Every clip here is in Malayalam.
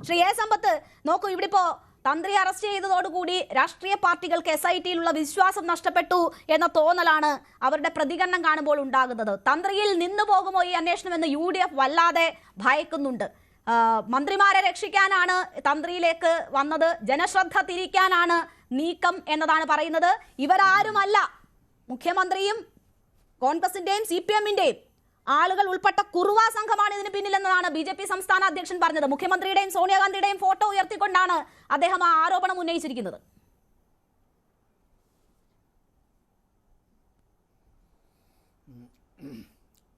ശ്രീ എ സമ്പത്ത് നോക്കൂ, ഇവിടെ ഇപ്പോ തന്ത്രി അറസ്റ്റ് ചെയ്തതോടുകൂടി രാഷ്ട്രീയ പാർട്ടികൾക്ക് SIT-യിലുള്ള വിശ്വാസം നഷ്ടപ്പെട്ടു എന്ന തോന്നലാണ് അവരുടെ പ്രതികരണം കാണുമ്പോൾ ഉണ്ടാകുന്നത്. തന്ത്രിയിൽ നിന്നു പോകുമോ ഈ അന്വേഷണം എന്ന് UDF വല്ലാതെ ഭയക്കുന്നുണ്ട്. മന്ത്രിമാരെ രക്ഷിക്കാനാണ് തന്ത്രിയിലേക്ക് വന്നത്, ജനശ്രദ്ധ തിരിക്കാനാണ് നീക്കം എന്നതാണ് പറയുന്നത്. ഇവരാരുമല്ല, മുഖ്യമന്ത്രിയും കോൺഗ്രസിന്റെയും CPM-ന്റെയും ആളുകൾ ഉൾപ്പെട്ട കുറുവാ സംഘമാണ് ഇതിന് പിന്നിലെന്നതാണ് BJP സംസ്ഥാന അധ്യക്ഷൻ പറഞ്ഞത്. മുഖ്യമന്ത്രിയുടെയും സോണിയാഗാന്ധിയുടെയും ഫോട്ടോ ഉയർത്തിക്കൊണ്ടാണ് അദ്ദേഹം ആ ആരോപണം ഉന്നയിച്ചിരിക്കുന്നത്.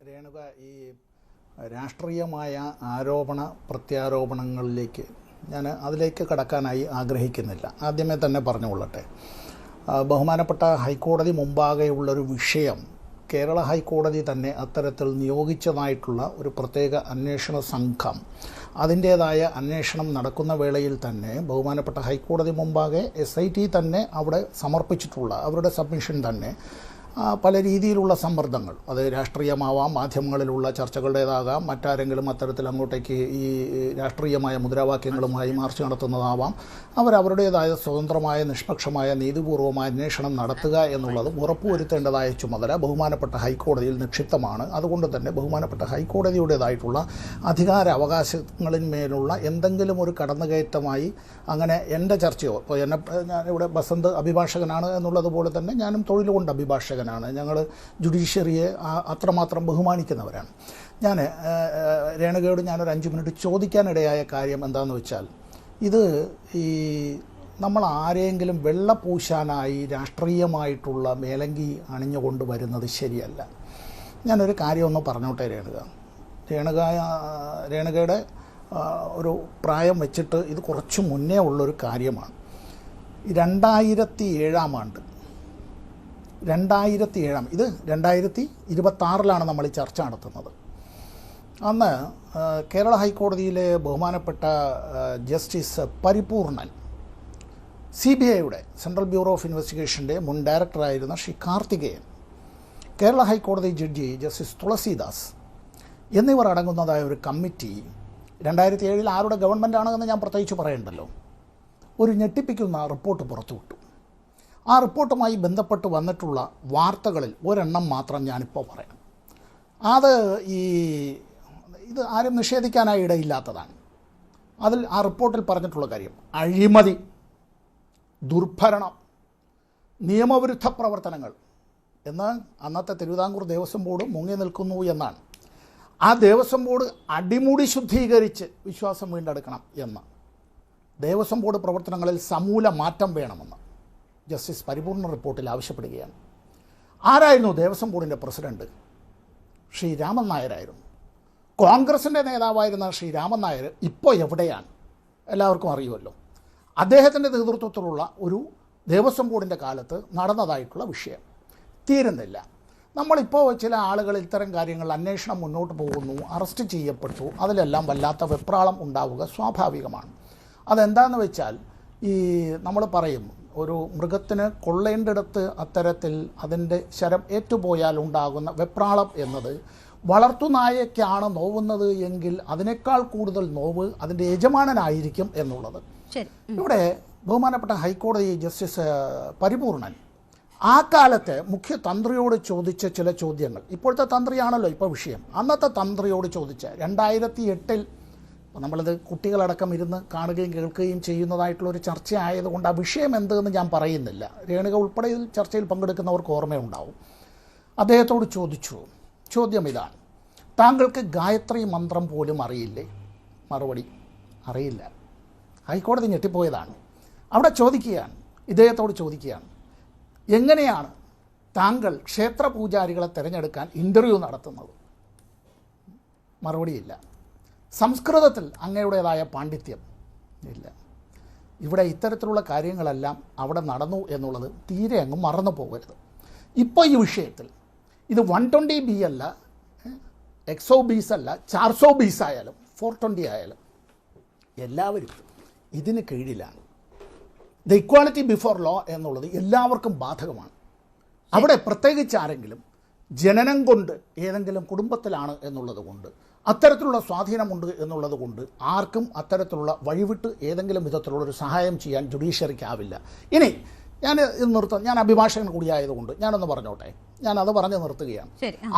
രേണുക, ഈ രാഷ്ട്രീയമായ ആരോപണ പ്രത്യാരോപണങ്ങളിലേക്ക് ഞാൻ അതിലേക്ക് കടക്കാനായി ആഗ്രഹിക്കുന്നില്ല. ആദ്യമേ തന്നെ പറഞ്ഞുകൊള്ളട്ടെ, ബഹുമാനപ്പെട്ട ഹൈക്കോടതി മുമ്പാകെയുള്ളൊരു വിഷയം കേരള ഹൈക്കോടതി തന്നെ അത്തരത്തിൽ നിയോഗിച്ചതായിട്ടുള്ള ഒരു പ്രത്യേക അന്വേഷണ സംഘം അതിൻ്റേതായ അന്വേഷണം നടക്കുന്ന വേളയിൽ തന്നെ ബഹുമാനപ്പെട്ട ഹൈക്കോടതി മുമ്പാകെ SIT തന്നെ അവിടെ സമർപ്പിച്ചിട്ടുള്ള അവരുടെ സബ്മിഷൻ തന്നെ പല രീതിയിലുള്ള സമ്മർദ്ദങ്ങൾ, അത് രാഷ്ട്രീയമാവാം, മാധ്യമങ്ങളിലുള്ള ചർച്ചകളുടേതാകാം, മറ്റാരെങ്കിലും അത്തരത്തിൽ അങ്ങോട്ടേക്ക് ഈ രാഷ്ട്രീയമായ മുദ്രാവാക്യങ്ങളുമായി മാർച്ച് നടത്തുന്നതാവാം, അവരവരുടേതായ സ്വതന്ത്രമായ നിഷ്പക്ഷമായ നീതിപൂർവമായ അന്വേഷണം നടത്തുക എന്നുള്ളത് ഉറപ്പുവരുത്തേണ്ടതായ ചുമതല ബഹുമാനപ്പെട്ട ഹൈക്കോടതിയിൽ നിക്ഷിപ്തമാണ്. അതുകൊണ്ട് തന്നെ ബഹുമാനപ്പെട്ട ഹൈക്കോടതിയുടേതായിട്ടുള്ള അധികാര അവകാശങ്ങളിന്മേലുള്ള എന്തെങ്കിലും ഒരു കടന്നുകയറ്റമായി അങ്ങനെ എൻ്റെ ചർച്ചയോ, ഇപ്പോൾ ഞാനിവിടെ ബസന്ത് അഭിഭാഷകനാണ് എന്നുള്ളതുപോലെ തന്നെ ഞാനും തൊഴിലുകൊണ്ട് അഭിഭാഷകനാണ്. ഞങ്ങൾ ജുഡീഷ്യറിയെ അത്രമാത്രം ബഹുമാനിക്കുന്നവരാണ്. ഞാൻ രേണുകയോട് ഞാനൊരു 5 മിനിറ്റ് ചോദിക്കാനിടയായ കാര്യം എന്താണെന്ന് വെച്ചാൽ, ഇത് ഈ നമ്മൾ ആരെങ്കിലും വെള്ളപൂശാനായി രാഷ്ട്രീയമായിട്ടുള്ള മേലങ്കി അണിഞ്ഞുകൊണ്ട് വരുന്നത് ശരിയല്ല. ഞാനൊരു കാര്യം ഒന്ന് പറഞ്ഞോട്ടെ രേണുകയുടെ ഒരു പ്രായം വെച്ചിട്ട് ഇത് കുറച്ച് മുന്നേ ഉള്ളൊരു കാര്യമാണ്. 2007 ആണ്ട്, 2007 ഇത് 2026 നമ്മൾ ഈ ചർച്ച നടത്തുന്നത്. അന്ന് കേരള ഹൈക്കോടതിയിലെ ബഹുമാനപ്പെട്ട ജസ്റ്റിസ് പരിപൂർണൻ, CBIയുടെ സെൻട്രൽ ബ്യൂറോ ഓഫ് ഇൻവെസ്റ്റിഗേഷൻ്റെ മുൻ ഡയറക്ടറായിരുന്ന ശ്രീ കാർത്തികേയൻ, കേരള ഹൈക്കോടതി ജഡ്ജി ജസ്റ്റിസ് തുളസീദാസ് എന്നിവർ അടങ്ങുന്നതായ ഒരു കമ്മിറ്റി 2007 ആരുടെ ഗവൺമെൻറ്റാണ് എന്ന് ഞാൻ പ്രത്യേകിച്ച് പറയണ്ടല്ലോ, ഒരു ഞെട്ടിപ്പിക്കുന്ന റിപ്പോർട്ട് പുറത്തുവിട്ടു. ആ റിപ്പോർട്ടുമായി ബന്ധപ്പെട്ട് വന്നിട്ടുള്ള വാർത്തകളിൽ ഒരെണ്ണം മാത്രം ഞാനിപ്പോൾ പറയാം. അത് ഇത് ആരും നിഷേധിക്കാനായി ഇടയില്ലാത്തതാണ്. അതിൽ ആ റിപ്പോർട്ടിൽ പറഞ്ഞിട്ടുള്ള കാര്യം അഴിമതി, ദുർഭരണം, നിയമവിരുദ്ധ പ്രവർത്തനങ്ങൾ എന്ന് അന്നത്തെ തിരുവിതാംകൂർ ദേവസ്വം ബോർഡ് മുങ്ങി നിൽക്കുന്നു എന്നാണ്. ആ ദേവസ്വം ബോർഡ് അടിമുടി ശുദ്ധീകരിച്ച് വിശ്വാസം വീണ്ടെടുക്കണം എന്ന്, ദേവസ്വം ബോർഡ് പ്രവർത്തനങ്ങളിൽ സമൂല മാറ്റം വേണമെന്ന് ജസ്റ്റിസ് പരിപൂർണ റിപ്പോർട്ടിൽ ആവശ്യപ്പെടുകയാണ്. ആരായിരുന്നു ദേവസ്വം ബോർഡിൻ്റെ പ്രസിഡന്റ്? ശ്രീ രാമൻ നായരായിരുന്നു. കോൺഗ്രസിൻ്റെ നേതാവായിരുന്ന ശ്രീ രാമൻ നായർ ഇപ്പോൾ എവിടെയാണ് എല്ലാവർക്കും അറിയുമല്ലോ. അദ്ദേഹത്തിൻ്റെ നേതൃത്വത്തിലുള്ള ഒരു ദേവസ്വം ബോർഡിൻ്റെ കാലത്ത് നടന്നതായിട്ടുള്ള വിഷയം തീരുന്നില്ല. നമ്മളിപ്പോൾ ചില ആളുകൾ ഇത്തരം കാര്യങ്ങൾ അന്വേഷണം മുന്നോട്ട് പോകുന്നു, അറസ്റ്റ് ചെയ്യപ്പെട്ടു, അതിലെല്ലാം വല്ലാത്ത വെപ്രാളം ഉണ്ടാവുക സ്വാഭാവികമാണ്. അതെന്താണെന്ന് വെച്ചാൽ, ഈ നമ്മൾ പറയും ഒരു മൃഗത്തിന് കൊള്ളേണ്ടിടത്ത് അത്തരത്തിൽ അതിൻ്റെ ശരം ഏറ്റുപോയാൽ ഉണ്ടാകുന്ന വെപ്രാളം എന്നത് വളർത്തുനായയ്ക്കാണ് നോവുന്നത് എങ്കിൽ അതിനേക്കാൾ കൂടുതൽ നോവ് അതിൻ്റെ യജമാനനായിരിക്കും എന്നുള്ളത്. ഇവിടെ ബഹുമാനപ്പെട്ട ഹൈക്കോടതി ജസ്റ്റിസ് പരിപൂർണൻ ആ കാലത്തെ മുഖ്യ തന്ത്രിയോട് ചോദിച്ച ചില ചോദ്യങ്ങൾ, ഇപ്പോഴത്തെ തന്ത്രിയാണല്ലോ ഇപ്പോൾ വിഷയം, അന്നത്തെ തന്ത്രിയോട് ചോദിച്ച 2008 നമ്മളിത് കുട്ടികളടക്കം ഇരുന്ന് കാണുകയും കേൾക്കുകയും ചെയ്യുന്നതായിട്ടുള്ളൊരു ചർച്ച ആയതുകൊണ്ട് ആ വിഷയം എന്തെന്ന് ഞാൻ പറയുന്നില്ല. രേണുക ഉൾപ്പെടെ ഇതിൽ ചർച്ചയിൽ പങ്കെടുക്കുന്നവർക്ക് ഓർമ്മയുണ്ടാവും. അദ്ദേഹത്തോട് ചോദിച്ചു, ചോദ്യം ഇതാണ്: താങ്കൾക്ക് ഗായത്രി മന്ത്രം പോലും അറിയില്ലേ? മറുപടി: അറിയില്ല. ഹൈക്കോടതി ഞെട്ടിപ്പോയതാണ്. അവിടെ ചോദിക്കുകയാണ്, ഇദ്ദേഹത്തോട് ചോദിക്കുകയാണ്, എങ്ങനെയാണ് താങ്കൾ ക്ഷേത്ര പൂജാരികളെ തിരഞ്ഞെടുക്കാൻ ഇൻ്റർവ്യൂ നടത്തുന്നത്? മറുപടിയില്ല. സംസ്കൃതത്തിൽ അങ്ങയുടേതായ പാണ്ഡിത്യം ഇല്ല. ഇവിടെ ഇത്തരത്തിലുള്ള കാര്യങ്ങളെല്ലാം അവിടെ നടന്നു എന്നുള്ളത് തീരെ അങ്ങ് മറന്നു പോകരുത്. ഇപ്പോൾ ഈ വിഷയത്തിൽ ഇത് 120B അല്ല, 120 അല്ല, 420 ആയാലും 420 ആയാലും എല്ലാവരും ഇതിന് കീഴിലാണ്. ദ ഇക്വാളിറ്റി ബിഫോർ ലോ എന്നുള്ളത് എല്ലാവർക്കും ബാധകമാണ്. അവിടെ പ്രത്യേകിച്ച് ആരെങ്കിലും ജനനം കൊണ്ട് ഏതെങ്കിലും കുടുംബത്തിലാണ് എന്നുള്ളത് കൊണ്ട് അത്തരത്തിലുള്ള സ്വാധീനമുണ്ട് എന്നുള്ളത് കൊണ്ട് ആർക്കും അത്തരത്തിലുള്ള വഴിവിട്ട് ഏതെങ്കിലും വിധത്തിലുള്ളൊരു സഹായം ചെയ്യാൻ ജുഡീഷ്യറിക്കാവില്ല. ഇനി ഞാൻ ഇത് നിർത്താം, ഞാൻ അഭിഭാഷകൻ കൂടിയായതുകൊണ്ട് ഞാനൊന്ന് പറഞ്ഞോട്ടെ, ഞാനത് പറഞ്ഞ് നിർത്തുകയാണ്.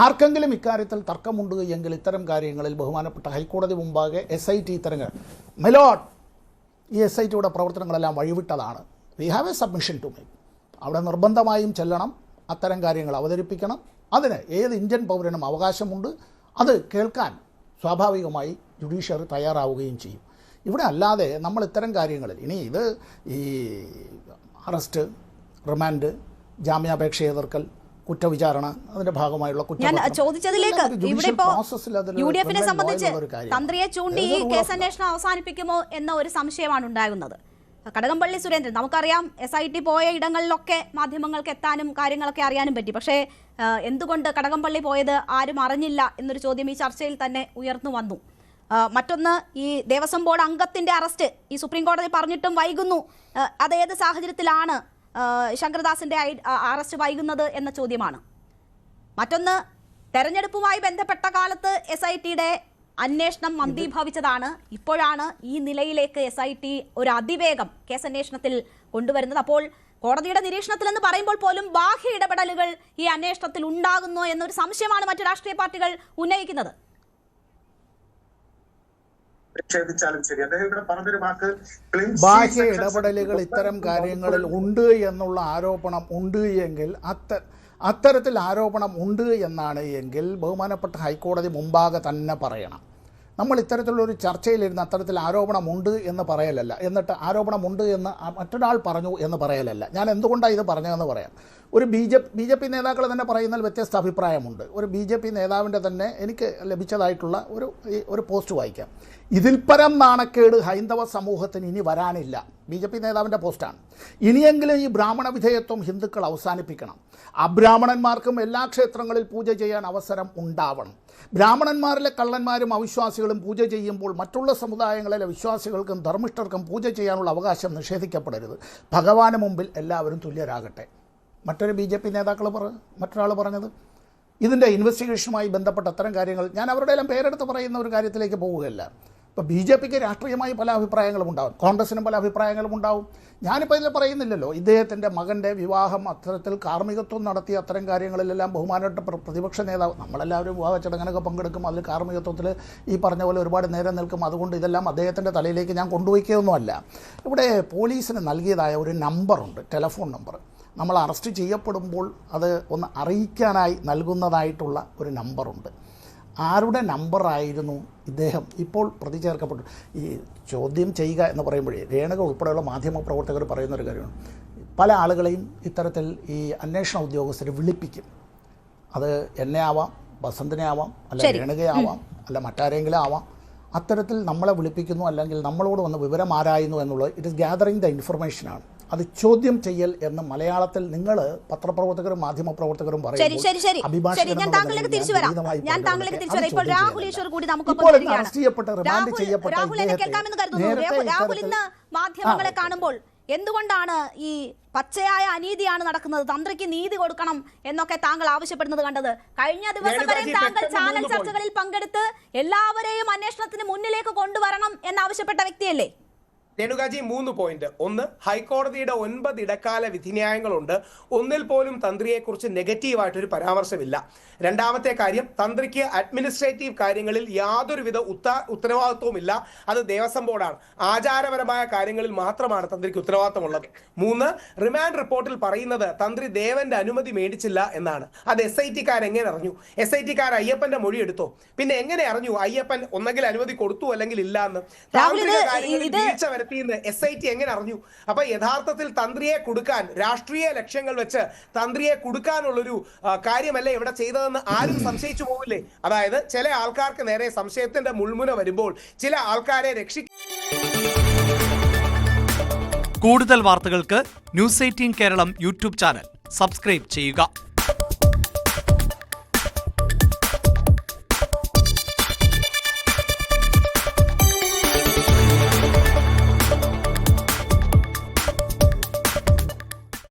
ആർക്കെങ്കിലും ഇക്കാര്യത്തിൽ തർക്കമുണ്ട് എങ്കിൽ ഇത്തരം കാര്യങ്ങളിൽ ബഹുമാനപ്പെട്ട ഹൈക്കോടതി മുമ്പാകെ SIT ഇത്തരങ്ങൾ മെലോട്ട് ഈ SITയുടെ പ്രവർത്തനങ്ങളെല്ലാം വഴിവിട്ടതാണ്. We have a submission to make. അവിടെ നിർബന്ധമായും ചെല്ലണം, അത്തരം കാര്യങ്ങൾ അവതരിപ്പിക്കണം. അതിന് ഏത് ഇന്ത്യൻ പൗരനും അവകാശമുണ്ട്. അത് കേൾക്കാൻ സ്വാഭാവികമായി ജുഡീഷ്യറി തയ്യാറാവുകയും ചെയ്യും. ഇവിടെ അല്ലാതെ നമ്മൾ ഇത്തരം കാര്യങ്ങളിൽ ഇനി ഇത് ഈ അറസ്റ്റ്, റിമാൻഡ്, ജാമ്യാപേക്ഷ എതിർക്കൽ, കുറ്റവിചാരണ, അതിന്റെ ഭാഗമായുള്ള ഞാൻ ചോദിച്ചതിലേക്ക് ഇവിടെ ഇപ്പോ UDF സംബന്ധിച്ച് തന്ത്രിയെ ചൂണ്ടി ഈ കേസ് അന്വേഷണം അവസാനിപ്പിക്കുമോ എന്ന ഒരു സംശയമാണ് ഉണ്ടാകുന്നത്. കടകംപള്ളി സുരേന്ദ്രൻ, നമുക്കറിയാം SIT പോയ ഇടങ്ങളിലൊക്കെ മാധ്യമങ്ങൾക്ക് എത്താനും കാര്യങ്ങളൊക്കെ അറിയാനും പറ്റി. പക്ഷേ എന്തുകൊണ്ട് കടകംപള്ളി പോയത് ആരും അറിഞ്ഞില്ല എന്നൊരു ചോദ്യം ഈ ചർച്ചയിൽ തന്നെ ഉയർന്നു വന്നു. മറ്റൊന്ന്, ഈ ദേവസ്വം ബോർഡ് അംഗത്തിന്റെ അറസ്റ്റ് ഈ സുപ്രീം കോടതി പറഞ്ഞിട്ടും വൈകുന്നു. അതേത് സാഹചര്യത്തിലാണ് ശങ്കർദാസിന്റെ അറസ്റ്റ് വൈകുന്നത് എന്ന ചോദ്യമാണ്. മറ്റൊന്ന്, തെരഞ്ഞെടുപ്പുമായി ബന്ധപ്പെട്ട കാലത്ത് SITയുടെ അന്വേഷണം മന്ദീഭവിച്ചതാണ്. ഇപ്പോഴാണ് ഈ നിലയിലേക്ക് SIT ഒരു അതിവേഗം കേസന്വേഷണത്തിൽ കൊണ്ടുവരുന്നത്. അപ്പോൾ കോടതിയുടെ നിരീക്ഷണത്തിൽ എന്ന് പറയുമ്പോൾ പോലും ബാഹ്യ ഇടപെടലുകൾ ഈ അന്വേഷണത്തിൽ ഉണ്ടാകുന്നു എന്നൊരു സംശയമാണ് മറ്റു രാഷ്ട്രീയ പാർട്ടികൾ ഉന്നയിക്കുന്നത്. ബാഹ്യ ഇടപെടലുകൾ ഇത്തരം കാര്യങ്ങളിൽ ഉണ്ട് എന്നുള്ള ആരോപണം ഉണ്ട് എങ്കിൽ അത്തരത്തിൽ ആരോപണം ഉണ്ട് എന്നാണ് എങ്കിൽ ബഹുമാനപ്പെട്ട ഹൈക്കോടതി മുമ്പാകെ തന്നെ പറയണം. നമ്മൾ ഇത്തരത്തിലുള്ളൊരു ചർച്ചയിലിരുന്ന് അത്തരത്തിൽ ആരോപണമുണ്ട് എന്ന് പറയലല്ല, എന്നിട്ട് ആരോപണമുണ്ട് എന്ന് മറ്റൊരാൾ പറഞ്ഞു എന്ന് പറയലല്ല. ഞാൻ എന്തുകൊണ്ടാണ് ഇത് പറഞ്ഞതെന്ന് പറയാം. ഒരു ബി ജെ പി നേതാക്കൾ തന്നെ പറയുന്നതിൽ വ്യത്യസ്ത അഭിപ്രായമുണ്ട്. ഒരു BJP നേതാവിൻ്റെ തന്നെ എനിക്ക് ലഭിച്ചതായിട്ടുള്ള ഒരു പോസ്റ്റ് വായിക്കാം. ഇതിൽ പരം നാണക്കേട് ഹൈന്ദവ സമൂഹത്തിന് ഇനി വരാനില്ല. BJP നേതാവിൻ്റെ പോസ്റ്റാണ്. ഇനിയെങ്കിലും ഈ ബ്രാഹ്മണ വിധേയത്വം ഹിന്ദുക്കൾ അവസാനിപ്പിക്കണം. അബ്രാഹ്മണന്മാർക്കും എല്ലാ ക്ഷേത്രങ്ങളിൽ പൂജ ചെയ്യാൻ അവസരം ഉണ്ടാവണം. ബ്രാഹ്മണന്മാരിലെ കള്ളന്മാരും അവിശ്വാസികളും പൂജ ചെയ്യുമ്പോൾ മറ്റുള്ള സമുദായങ്ങളിലെ വിശ്വാസികൾക്കും ധർമ്മിഷ്ഠർക്കും പൂജ ചെയ്യാനുള്ള അവകാശം നിഷേധിക്കപ്പെടരുത്. ഭഗവാന് മുമ്പിൽ എല്ലാവരും തുല്യരാകട്ടെ. മറ്റൊരു BJP നേതാക്കൾ മറ്റൊരാൾ പറഞ്ഞത്. ഇതിൻ്റെ ഇൻവെസ്റ്റിഗേഷനുമായി ബന്ധപ്പെട്ട അത്തരം കാര്യങ്ങൾ ഞാൻ അവരുടെ എല്ലാം പേരെടുത്ത് പറയുന്ന ഒരു കാര്യത്തിലേക്ക് പോവുകയല്ല. ഇപ്പോൾ BJPക്ക് രാഷ്ട്രീയമായി പല അഭിപ്രായങ്ങളും ഉണ്ടാവും, കോൺഗ്രസിനും പല അഭിപ്രായങ്ങളും ഉണ്ടാവും. ഞാനിപ്പോൾ ഇതിൽ പറയുന്നില്ലല്ലോ. ഇദ്ദേഹത്തിൻ്റെ മകൻ്റെ വിവാഹം അത്തരത്തിൽ കാർമ്മികത്വം നടത്തിയ അത്തരം കാര്യങ്ങളിലെല്ലാം ബഹുമാനപ്പെട്ട പ്രതിപക്ഷ നേതാവ്, നമ്മളെല്ലാവരും വിവാഹ ചടങ്ങിനൊക്കെ പങ്കെടുക്കും, അതിൽ കാർമ്മികത്വത്തിൽ ഈ പറഞ്ഞ പോലെ ഒരുപാട് നേരം നിൽക്കും. അതുകൊണ്ട് ഇതെല്ലാം അദ്ദേഹത്തിൻ്റെ തലയിലേക്ക് ഞാൻ കൊണ്ടുപോയിക്കൊന്നുമല്ല. ഇവിടെ പോലീസിന് നൽകിയതായ ഒരു നമ്പറുണ്ട്, ടെലഫോൺ നമ്പർ. നമ്മൾ അറസ്റ്റ് ചെയ്യപ്പെടുമ്പോൾ അത് ഒന്ന് അറിയിക്കാനായി നൽകുന്നതായിട്ടുള്ള ഒരു നമ്പറുണ്ട്. ആരുടെ നമ്പറായിരുന്നു ഇദ്ദേഹം ഇപ്പോൾ പ്രതി ചേർക്കപ്പെട്ടു? ഈ ചോദ്യം ചെയ്യുക എന്ന് പറയുമ്പോഴേ രേണുക ഉൾപ്പെടെയുള്ള മാധ്യമപ്രവർത്തകർ പറയുന്നൊരു കാര്യമാണ്. പല ആളുകളെയും ഇത്തരത്തിൽ ഈ അന്വേഷണ ഉദ്യോഗസ്ഥർ വിളിപ്പിക്കും. അത് എന്നെ ആവാം, വസന്തനെ ആവാം, അല്ല രേണുകയാവാം, അല്ല മറ്റാരെങ്കിലും ആവാം. അത്തരത്തിൽ നമ്മളെ വിളിപ്പിക്കുന്നു, അല്ലെങ്കിൽ നമ്മളോട് വന്ന് വിവരം ആരായുന്നു എന്നുള്ളത് ഇറ്റ് ഇസ് ഗ്യാതറിങ് ദ ഇൻഫർമേഷനാണ്. അത് ചോദ്യം ചെയ്യൽ എന്ന് മലയാളത്തിൽ നിങ്ങൾ പത്രപ്രവർത്തകരും മാധ്യമപ്രവർത്തകരും പറയുമ്പോൾ മാധ്യമങ്ങളെ കാണുമ്പോൾ എന്തുകൊണ്ടാണ് ഈ പച്ചയായ അനീതിയാണ് നടക്കുന്നത്, തന്ത്രിക്ക് നീതി കൊടുക്കണം എന്നൊക്കെ താങ്കൾ ആവശ്യപ്പെടുന്നത് കണ്ടത്? കഴിഞ്ഞ ദിവസം വരെ താങ്കൾ ചാനൽ ചർച്ചകളിൽ പങ്കെടുത്ത് എല്ലാവരെയും അന്വേഷണത്തിന് മുന്നിലേക്ക് കൊണ്ടുവരണം എന്നാവശ്യപ്പെട്ട വ്യക്തിയല്ലേ? രേണുകാജി, 3 പോയിന്റ്. ഒന്ന്, ഹൈക്കോടതിയുടെ 9 ഇടക്കാല വിധിന്യായങ്ങളുണ്ട്. ഒന്നിൽ പോലും തന്ത്രിയെക്കുറിച്ച് നെഗറ്റീവായിട്ടൊരു പരാമർശമില്ല. രണ്ടാമത്തെ കാര്യം, തന്ത്രിക്ക് അഡ്മിനിസ്ട്രേറ്റീവ് കാര്യങ്ങളിൽ യാതൊരുവിധ ഉത്തരവാദിത്വവുമില്ല. അത് ദേവസ്വം ബോർഡാണ്. ആചാരപരമായ കാര്യങ്ങളിൽ മാത്രമാണ് തന്ത്രിക്ക് ഉത്തരവാദിത്വമുള്ളത്. 3, റിമാൻഡ് റിപ്പോർട്ടിൽ പറയുന്നത് തന്ത്രി ദേവന്റെ അനുമതി മേടിച്ചില്ല എന്നാണ്. അത് SITക്കാർ എങ്ങനെ അറിഞ്ഞു? SITക്കാർ അയ്യപ്പന്റെ മൊഴി എടുത്തോ? പിന്നെ എങ്ങനെ അറിഞ്ഞു അയ്യപ്പൻ ഒന്നെങ്കിൽ അനുമതി കൊടുത്തു അല്ലെങ്കിൽ ഇല്ല എന്ന്? താന്ത്രിക കാര്യങ്ങളിൽ വീഴ്ച വരുത്തിയെന്ന് SIT എങ്ങനെ അറിഞ്ഞു? അപ്പൊ യഥാർത്ഥത്തിൽ തന്ത്രിയെ കൊടുക്കാൻ, രാഷ്ട്രീയ ലക്ഷ്യങ്ങൾ വെച്ച് തന്ത്രിയെ കൊടുക്കാനുള്ളൊരു കാര്യമല്ലേ ഇവിടെ ചെയ്തതെന്ന് ആരും സംശയിച്ചു പോകില്ലേ? അതായത് ചില ആൾക്കാർക്ക് നേരെ സംശയത്തിന്റെ മുൾമുന വരുമ്പോൾ ചില ആൾക്കാരെ കൂടുതൽ വാർത്തകൾക്ക് News 18 Keralam YouTube channel subscribe ചെയ്യുക.